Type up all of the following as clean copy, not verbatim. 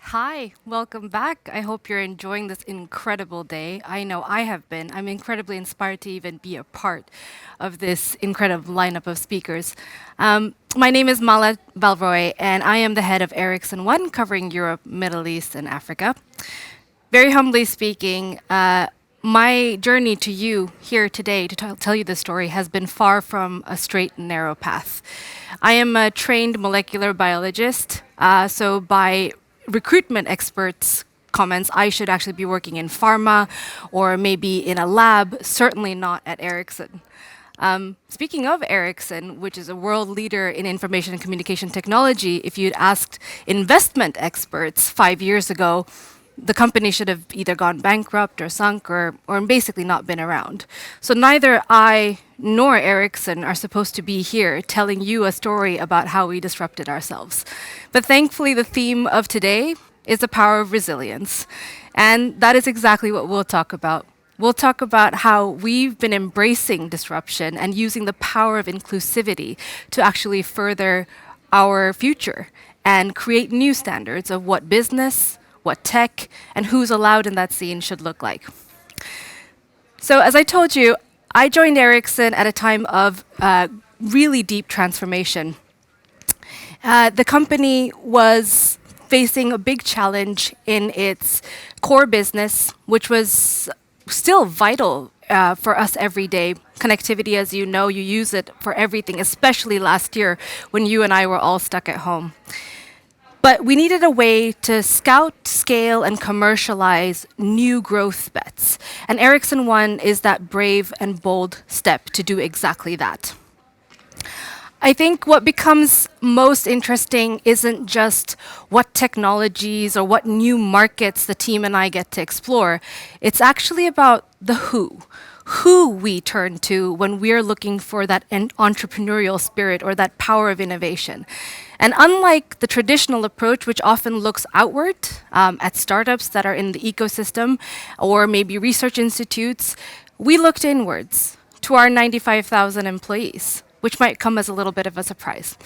Hi, welcome back. I hope you're enjoying this incredible day. I know I have been. I'm incredibly inspired to even be a part of this incredible lineup of speakers. My name is Mala Valroy, and I am the head of Ericsson ONE, covering Europe, Middle East, and Africa. Very humbly speaking, my journey to you here today to tell you this story has been far from a straight and narrow path. I am a trained molecular biologist, so by recruitment experts' comments, I should actually be working in pharma or maybe in a lab, certainly not at Ericsson. Speaking of Ericsson, which is a world leader in information and communication technology, if you'd asked investment experts 5 years ago, the company should have either gone bankrupt or sunk or basically not been around. So neither I nor Ericsson are supposed to be here telling you a story about how we disrupted ourselves. But thankfully, the theme of today is the power of resilience. And that is exactly what we'll talk about. We'll talk about how we've been embracing disruption and using the power of inclusivity to actually further our future and create new standards of what business, what tech, and who's allowed in that scene should look like. So, as I told you, I joined Ericsson at a time of really deep transformation. The company was facing a big challenge in its core business, which was still vital for us every day. Connectivity, as you know, you use it for everything, especially last year when you and I were all stuck at home. But we needed a way to scout, scale, and commercialize new growth bets. And Ericsson ONE is that brave and bold step to do exactly that. I think what becomes most interesting isn't just what technologies or what new markets the team and I get to explore. It's actually about the who we turn to when we're looking for that entrepreneurial spirit or that power of innovation. And unlike the traditional approach, which often looks outward at startups that are in the ecosystem or maybe research institutes, we looked inwards to our 95,000 employees, which might come as a little bit of a surprise.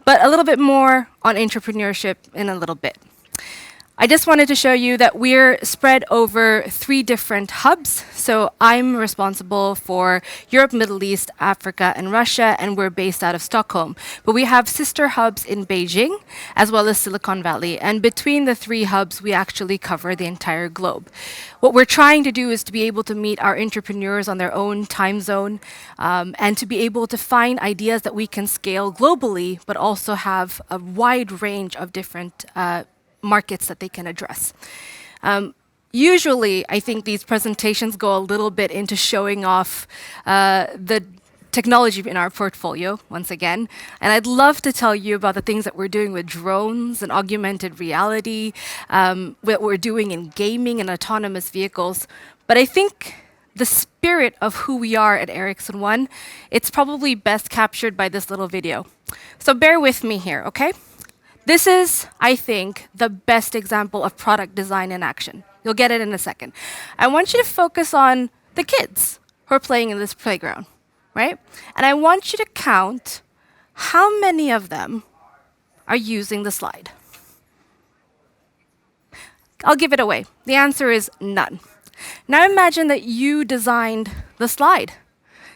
But a little bit more on entrepreneurship in a little bit. I just wanted to show you that we're spread over 3 different hubs. So I'm responsible for Europe, Middle East, Africa, and Russia, and we're based out of Stockholm. But we have sister hubs in Beijing, as well as Silicon Valley. And between the 3 hubs, we actually cover the entire globe. What we're trying to do is to be able to meet our entrepreneurs on their own time zone, and to be able to find ideas that we can scale globally, but also have a wide range of different markets that they can address. Usually, I think these presentations go a little bit into showing off the technology in our portfolio, once again. And I'd love to tell you about the things that we're doing with drones and augmented reality, what we're doing in gaming and autonomous vehicles. But I think the spirit of who we are at Ericsson ONE, it's probably best captured by this little video. So bear with me here, okay? This is, I think, the best example of product design in action. You'll get it in a second. I want you to focus on the kids who are playing in this playground, right? And I want you to count how many of them are using the slide. I'll give it away. The answer is none. Now imagine that you designed the slide.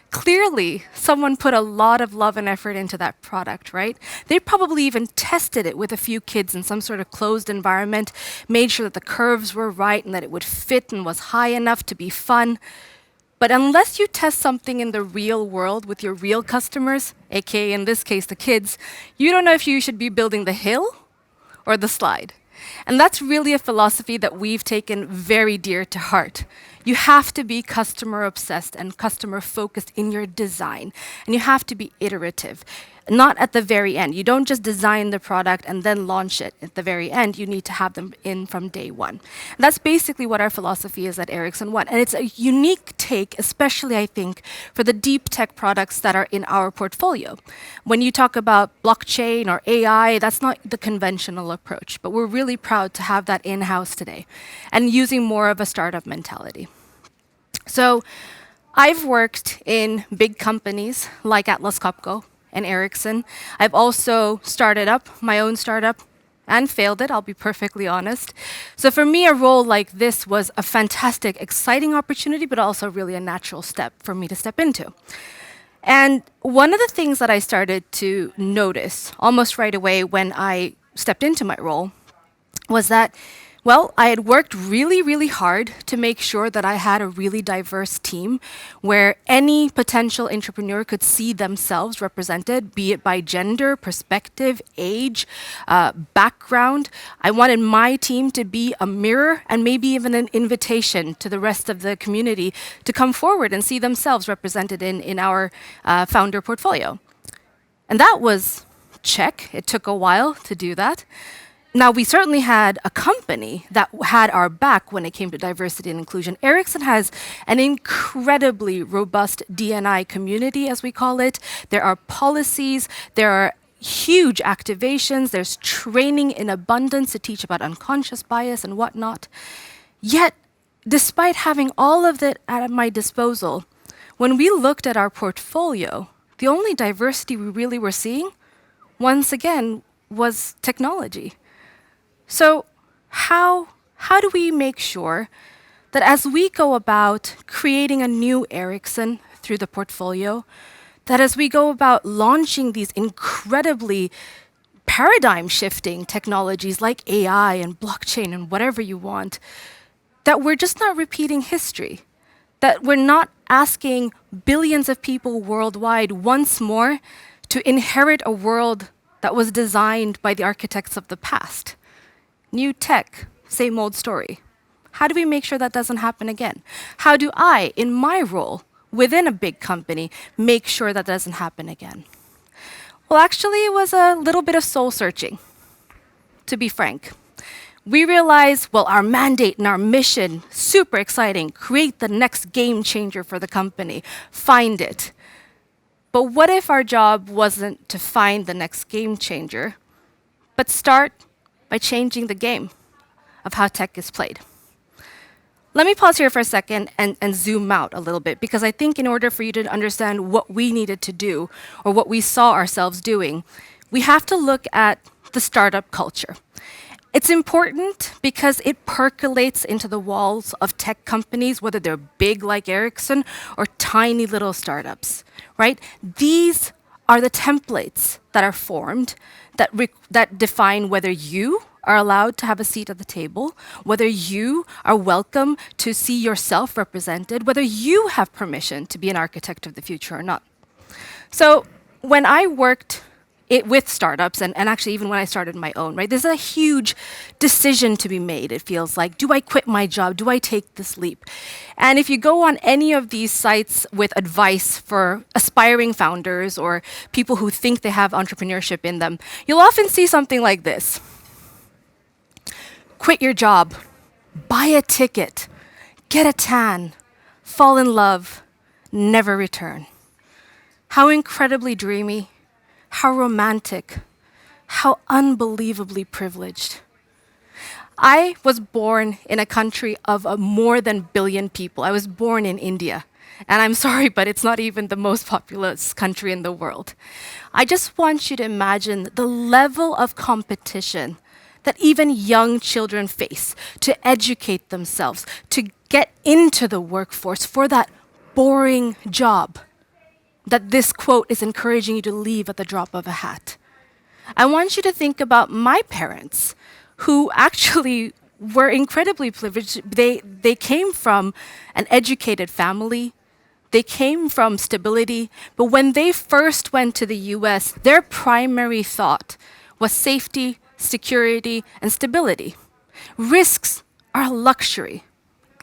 Clearly, someone put a lot of love and effort into that product, right? They probably even tested it with a few kids in some sort of closed environment, made sure that the curves were right and that it would fit and was high enough to be fun. But unless you test something in the real world with your real customers, aka in this case the kids, you don't know if you should be building the hill or the slide. And that's really a philosophy that we've taken very dear to heart. You have to be customer obsessed and customer focused in your design. And you have to be iterative, not at the very end. You don't just design the product and then launch it at the very end. You need to have them in from day one. And that's basically what our philosophy is at Ericsson ONE. And it's a unique take, especially, I think, for the deep tech products that are in our portfolio. When you talk about blockchain or AI, that's not the conventional approach. But we're really proud to have that in-house today and using more of a startup mentality. So I've worked in big companies like Atlas Copco and Ericsson. I've also started up my own startup and failed it, I'll be perfectly honest. So for me, a role like this was a fantastic, exciting opportunity, but also really a natural step for me to step into. And one of the things that I started to notice almost right away when I stepped into my role was that, well, I had worked really, really hard to make sure that I had a really diverse team where any potential entrepreneur could see themselves represented, be it by gender, perspective, age, background. I wanted my team to be a mirror and maybe even an invitation to the rest of the community to come forward and see themselves represented in our founder portfolio. And that was check. It took a while to do that. Now, we certainly had a company that had our back when it came to diversity and inclusion. Ericsson has an incredibly robust D&I community, as we call it. There are policies, there are huge activations, there's training in abundance to teach about unconscious bias and whatnot. Yet, despite having all of that at my disposal, when we looked at our portfolio, the only diversity we really were seeing, once again, was technology. So how do we make sure that as we go about creating a new Ericsson through the portfolio, that as we go about launching these incredibly paradigm-shifting technologies like AI and blockchain and whatever you want, that we're just not repeating history, that we're not asking billions of people worldwide once more to inherit a world that was designed by the architects of the past. New tech, same old story. How do we make sure that doesn't happen again? How do I, in my role within a big company, make sure that doesn't happen again? Well, actually, it was a little bit of soul searching, to be frank. We realized, well, our mandate and our mission, super exciting, create the next game changer for the company, find it. But what if our job wasn't to find the next game changer, but start by changing the game of how tech is played? Let me pause here for a second and zoom out a little bit, because I think in order for you to understand what we needed to do or what we saw ourselves doing, we have to look at the startup culture. It's important because it percolates into the walls of tech companies, whether they're big like Ericsson or tiny little startups, right? These are the templates that are formed that define whether you are allowed to have a seat at the table, whether you are welcome to see yourself represented, whether you have permission to be an architect of the future or not. So when I worked with startups, and actually even when I started my own, right, there's a huge decision to be made, it feels like. Do I quit my job? Do I take this leap? And if you go on any of these sites with advice for aspiring founders or people who think they have entrepreneurship in them, you'll often see something like this. Quit your job, buy a ticket, get a tan, fall in love, never return. How incredibly dreamy, how romantic, how unbelievably privileged. I was born in a country of more than 1 billion people. I was born in India. And I'm sorry, but it's not even the most populous country in the world. I just want you to imagine the level of competition that even young children face to educate themselves, to get into the workforce for that boring job that this quote is encouraging you to leave at the drop of a hat. I want you to think about my parents, who actually were incredibly privileged. They came from an educated family. They came from stability. But when they first went to the US, their primary thought was safety, security, and stability. Risks are a luxury.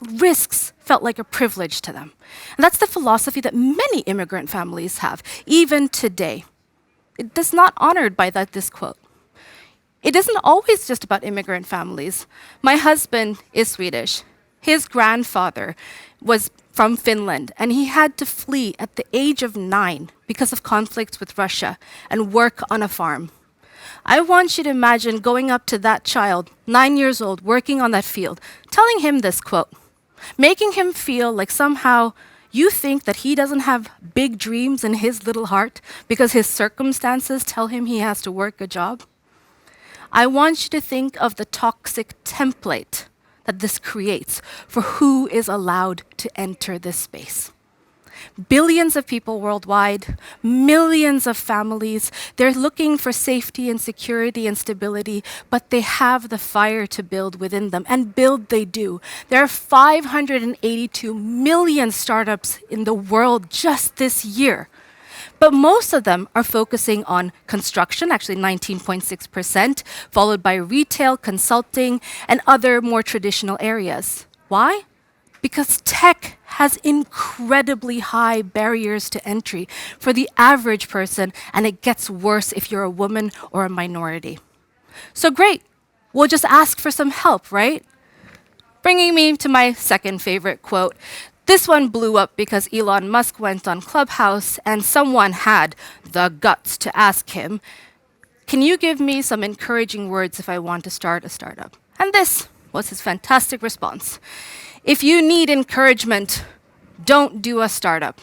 Risks felt like a privilege to them. And that's the philosophy that many immigrant families have, even today. It is not honored by this quote. It isn't always just about immigrant families. My husband is Swedish. His grandfather was from Finland, and he had to flee at the age of 9 because of conflicts with Russia and work on a farm. I want you to imagine going up to that child, 9 years old, working on that field, telling him this quote, making him feel like somehow you think that he doesn't have big dreams in his little heart because his circumstances tell him he has to work a job. I want you to think of the toxic template that this creates for who is allowed to enter this space. Billions of people worldwide, millions of families, they're looking for safety and security and stability, but they have the fire to build within them, and build they do. There are 582 million startups in the world just this year. But most of them are focusing on construction, actually 19.6%, followed by retail, consulting, and other more traditional areas. Why? Because tech has incredibly high barriers to entry for the average person, and it gets worse if you're a woman or a minority. So great, we'll just ask for some help, right? Bringing me to my second favorite quote. This one blew up because Elon Musk went on Clubhouse and someone had the guts to ask him, can you give me some encouraging words if I want to start a startup? And this was his fantastic response. If you need encouragement, don't do a startup,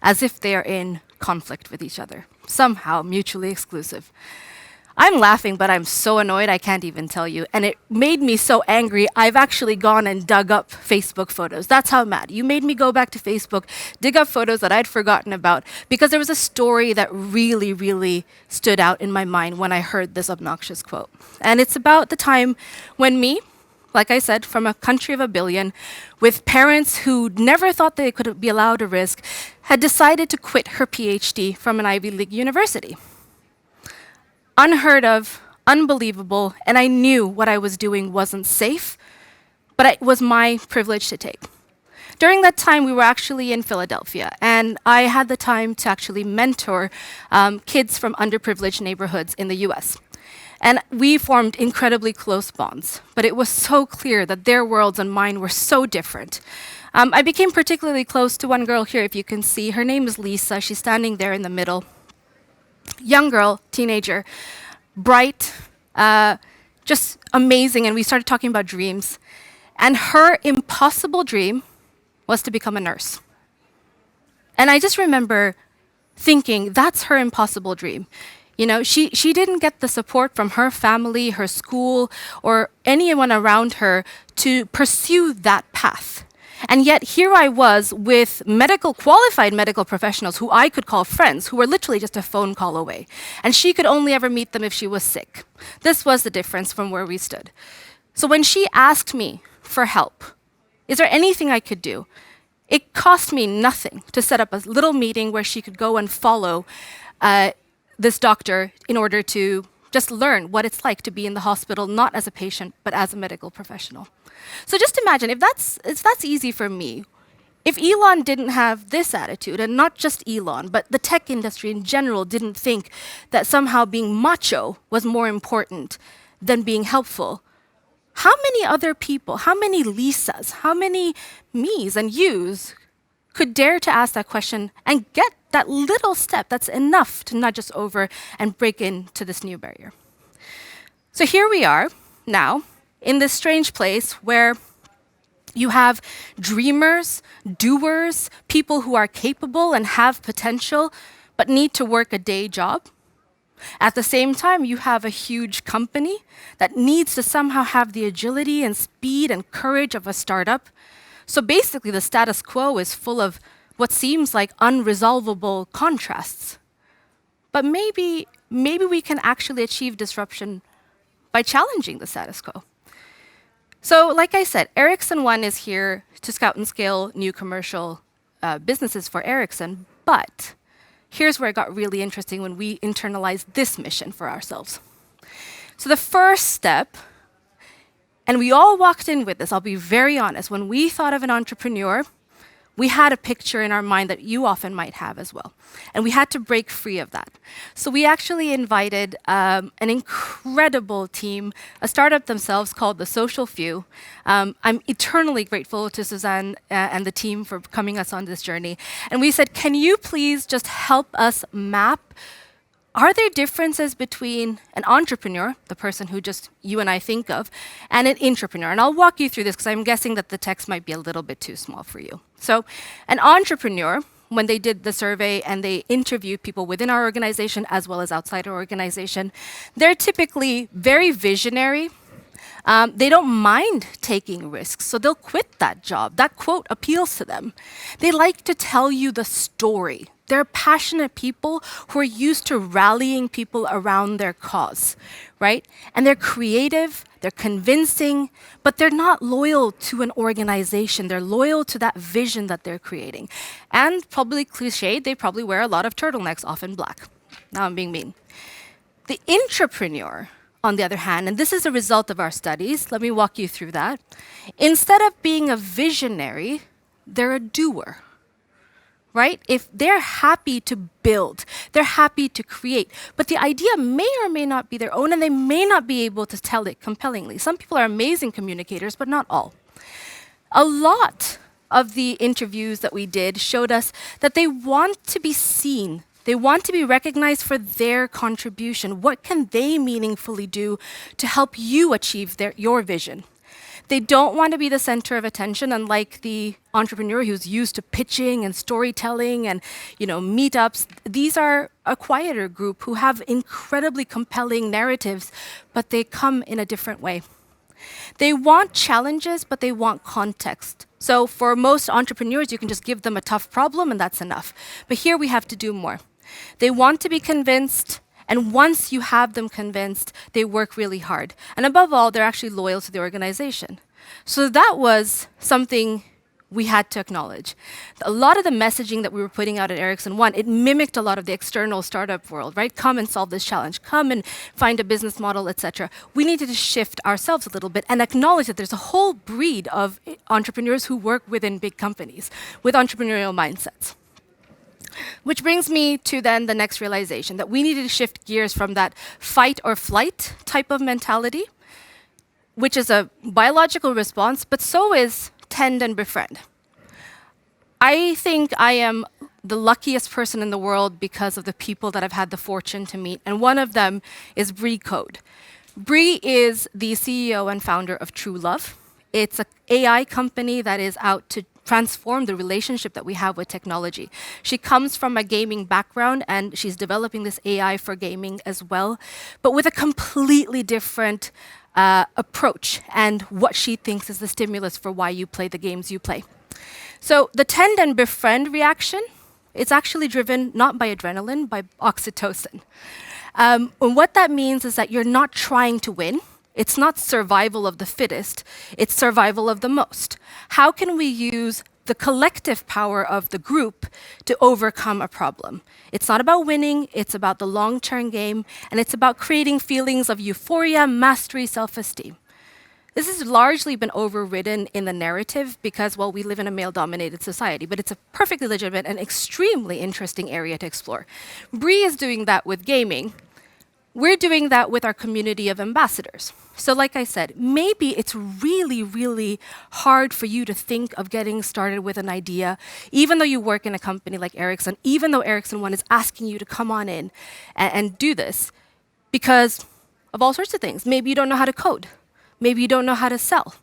as if they are in conflict with each other, somehow mutually exclusive. I'm laughing, but I'm so annoyed I can't even tell you. And it made me so angry, I've actually gone and dug up Facebook photos. That's how mad. You made me go back to Facebook, dig up photos that I'd forgotten about, because there was a story that really, really stood out in my mind when I heard this obnoxious quote. And it's about the time when me, like I said, from a country of a billion, with parents who never thought they could be allowed a risk, had decided to quit her PhD from an Ivy League university. Unheard of, unbelievable, and I knew what I was doing wasn't safe, but it was my privilege to take. During that time, we were actually in Philadelphia, and I had the time to actually mentor kids from underprivileged neighborhoods in the US. And we formed incredibly close bonds, but it was so clear that their worlds and mine were so different. I became particularly close to one girl here, if you can see. Her name is Lisa. She's standing there in the middle. Young girl, teenager, bright, just amazing. And we started talking about dreams. And her impossible dream was to become a nurse. And I just remember thinking, that's her impossible dream. You know, she didn't get the support from her family, her school, or anyone around her to pursue that path. And yet here I was with qualified medical professionals who I could call friends, who were literally just a phone call away. And she could only ever meet them if she was sick. This was the difference from where we stood. So when she asked me for help, is there anything I could do? It cost me nothing to set up a little meeting where she could go and follow this doctor in order to just learn what it's like to be in the hospital, not as a patient, but as a medical professional. So just imagine, if that's easy for me, if Elon didn't have this attitude, and not just Elon, but the tech industry in general didn't think that somehow being macho was more important than being helpful, how many other people, how many Lisas, how many me's and you's could dare to ask that question and get that little step that's enough to nudge us over and break into this new barrier? So here we are now in this strange place where you have dreamers, doers, people who are capable and have potential, but need to work a day job. At the same time, you have a huge company that needs to somehow have the agility and speed and courage of a startup. So basically, the status quo is full of what seems like unresolvable contrasts. But maybe we can actually achieve disruption by challenging the status quo. So like I said, Ericsson ONE is here to scout and scale new commercial businesses for Ericsson, but here's where it got really interesting when we internalized this mission for ourselves. So the first step, and we all walked in with this, I'll be very honest, when we thought of an entrepreneur, we had a picture in our mind that you often might have as well. And we had to break free of that. So we actually invited an incredible team, a startup themselves called The Social Few. I'm eternally grateful to Suzanne and the team for coming us on this journey. And we said, can you please just help us map, are there differences between an entrepreneur, the person who just you and I think of, and an intrapreneur? And I'll walk you through this because I'm guessing that the text might be a little bit too small for you. So an entrepreneur when they did the survey and they interviewed people within our organization as well as outside our organization, they're typically very visionary. They don't mind taking risks, so they'll quit that job. That quote appeals to them. They like to tell you the story. They're passionate people who are used to rallying people around their cause, right? And they're creative, they're convincing, but they're not loyal to an organization. They're loyal to that vision that they're creating. And probably cliched, they probably wear a lot of turtlenecks, often black. Now I'm being mean. The intrapreneur, on the other hand, and this is a result of our studies, let me walk you through that. Instead of being a visionary, they're a doer. Right? If they're happy to build, they're happy to create, but the idea may or may not be their own and they may not be able to tell it compellingly. Some people are amazing communicators, but not all. A lot of the interviews that we did showed us that they want to be seen. They want to be recognized for their contribution. What can they meaningfully do to help you achieve your vision? They don't want to be the center of attention, unlike the entrepreneur who's used to pitching and storytelling and, meetups. These are a quieter group who have incredibly compelling narratives, but they come in a different way. They want challenges, but they want context. So for most entrepreneurs, you can just give them a tough problem and that's enough. But here we have to do more. They want to be convinced. And once you have them convinced, they work really hard. And above all, they're actually loyal to the organization. So that was something we had to acknowledge. A lot of the messaging that we were putting out at Ericsson ONE, it mimicked a lot of the external startup world, right? Come and solve this challenge. Come and find a business model, etc. We needed to shift ourselves a little bit and acknowledge that there's a whole breed of entrepreneurs who work within big companies with entrepreneurial mindsets. Which brings me to then the next realization, that we needed to shift gears from that fight or flight type of mentality, which is a biological response, but so is tend and befriend. I think I am the luckiest person in the world because of the people that I've had the fortune to meet, and one of them is Recode. Bree is the CEO and founder of True Love. It's an AI company that is out to transform the relationship that we have with technology. She comes from a gaming background and she's developing this AI for gaming as well, but with a completely different approach and what she thinks is the stimulus for why you play the games you play. So the tend and befriend reaction, it's actually driven not by adrenaline, by oxytocin. And what that means is that you're not trying to win. It's not survival of the fittest, it's survival of the most. How can we use the collective power of the group to overcome a problem? It's not about winning, it's about the long-term game, and it's about creating feelings of euphoria, mastery, self-esteem. This has largely been overridden in the narrative because, well, we live in a male-dominated society, but it's a perfectly legitimate and extremely interesting area to explore. Bree is doing that with gaming. We're doing that with our community of ambassadors. So like I said, maybe it's really, really hard for you to think of getting started with an idea, even though you work in a company like Ericsson, even though Ericsson ONE is asking you to come on in and do this, because of all sorts of things. Maybe you don't know how to code. Maybe you don't know how to sell.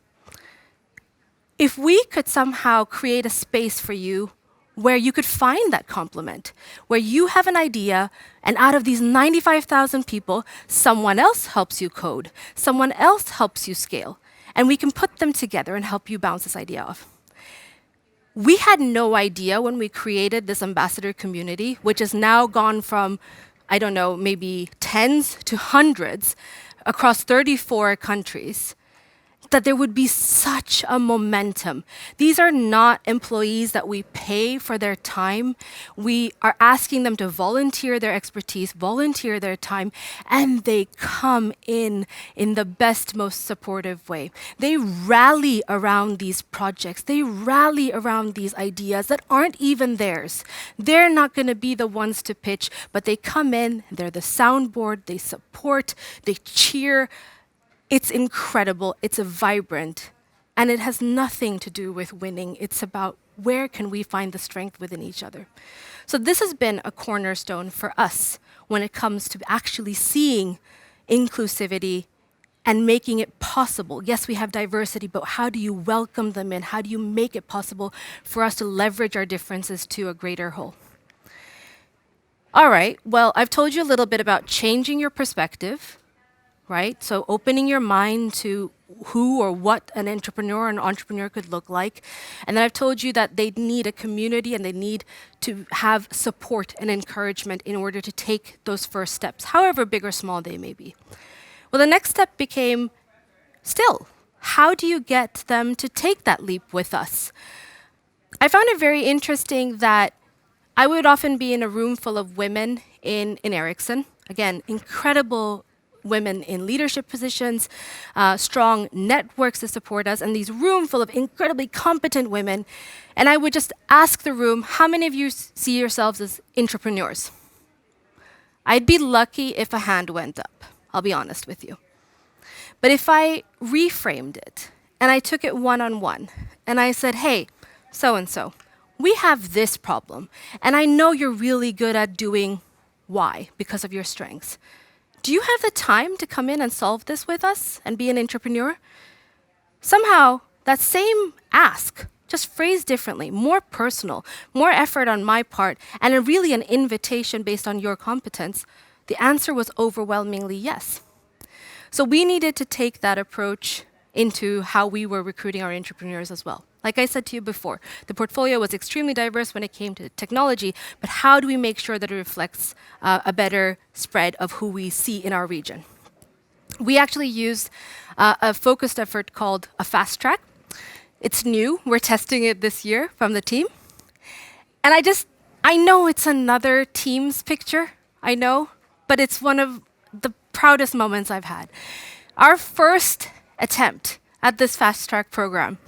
If we could somehow create a space for you where you could find that complement, where you have an idea, and out of these 95,000 people, someone else helps you code, someone else helps you scale, and we can put them together and help you bounce this idea off. We had no idea when we created this ambassador community, which has now gone from, I don't know, maybe tens to hundreds across 34 countries, that there would be such a momentum. These are not employees that we pay for their time. We are asking them to volunteer their expertise, volunteer their time, and they come in the best, most supportive way. They rally around these projects. They rally around these ideas that aren't even theirs. They're not going to be the ones to pitch, but they come in, they're the soundboard, they support, they cheer. It's incredible, it's vibrant, and it has nothing to do with winning. It's about where can we find the strength within each other. So this has been a cornerstone for us when it comes to actually seeing inclusivity and making it possible. Yes, we have diversity, but how do you welcome them in? How do you make it possible for us to leverage our differences to a greater whole? All right, well, I've told you a little bit about changing your perspective, right? So opening your mind to who or what an entrepreneur could look like. And then I've told you that they need a community and they need to have support and encouragement in order to take those first steps, however big or small they may be. Well, the next step became, still, how do you get them to take that leap with us? I found it very interesting that I would often be in a room full of women in Ericsson. Again, incredible women in leadership positions, strong networks to support us, and these room full of incredibly competent women. And I would just ask the room, how many of you see yourselves as intrapreneurs? I'd be lucky if a hand went up, I'll be honest with you. But if I reframed it and I took it one-on-one and I said, hey, so-and-so, we have this problem, and I know you're really good at doing Y because of your strengths. Do you have the time to come in and solve this with us and be an entrepreneur? Somehow, that same ask, just phrased differently, more personal, more effort on my part, and really an invitation based on your competence, the answer was overwhelmingly yes. So we needed to take that approach into how we were recruiting our entrepreneurs as well. Like I said to you before, the portfolio was extremely diverse when it came to technology, but how do we make sure that it reflects a better spread of who we see in our region? We actually used a focused effort called a fast track. It's new, we're testing it this year from the team. And I know it's another Teams picture, I know, but it's one of the proudest moments I've had. Our first attempt at this fast track program,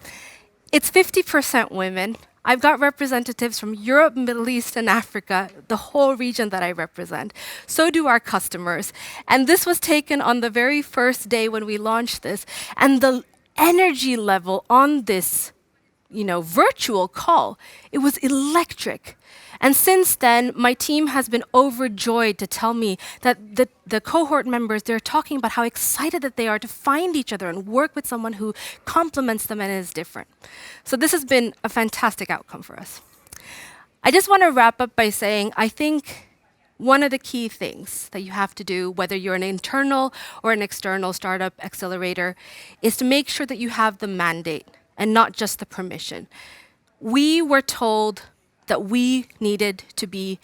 it's 50% women. I've got representatives from Europe, Middle East, and Africa, the whole region that I represent. So do our customers. And this was taken on the very first day when we launched this. And the energy level on this, virtual call, it was electric. And since then, my team has been overjoyed to tell me that the cohort members, they're talking about how excited that they are to find each other and work with someone who complements them and is different. So this has been a fantastic outcome for us. I just want to wrap up by saying, I think one of the key things that you have to do, whether you're an internal or an external startup accelerator, is to make sure that you have the mandate and not just the permission. We were told that we needed to be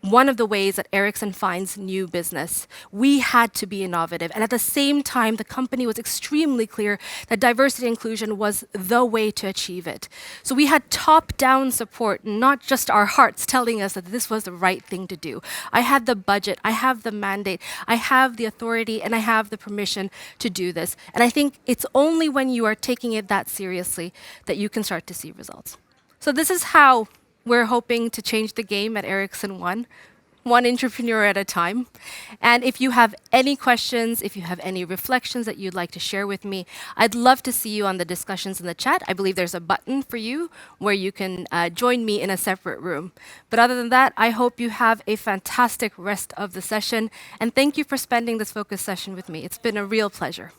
one of the ways that Ericsson finds new business. We had to be innovative. And at the same time, the company was extremely clear that diversity and inclusion was the way to achieve it. So we had top-down support, not just our hearts telling us that this was the right thing to do. I had the budget, I have the mandate, I have the authority, and I have the permission to do this. And I think it's only when you are taking it that seriously that you can start to see results. So this is how we're hoping to change the game at Ericsson ONE, one entrepreneur at a time. And if you have any questions, if you have any reflections that you'd like to share with me, I'd love to see you on the discussions in the chat. I believe there's a button for you where you can join me in a separate room. But other than that, I hope you have a fantastic rest of the session. And thank you for spending this focus session with me. It's been a real pleasure.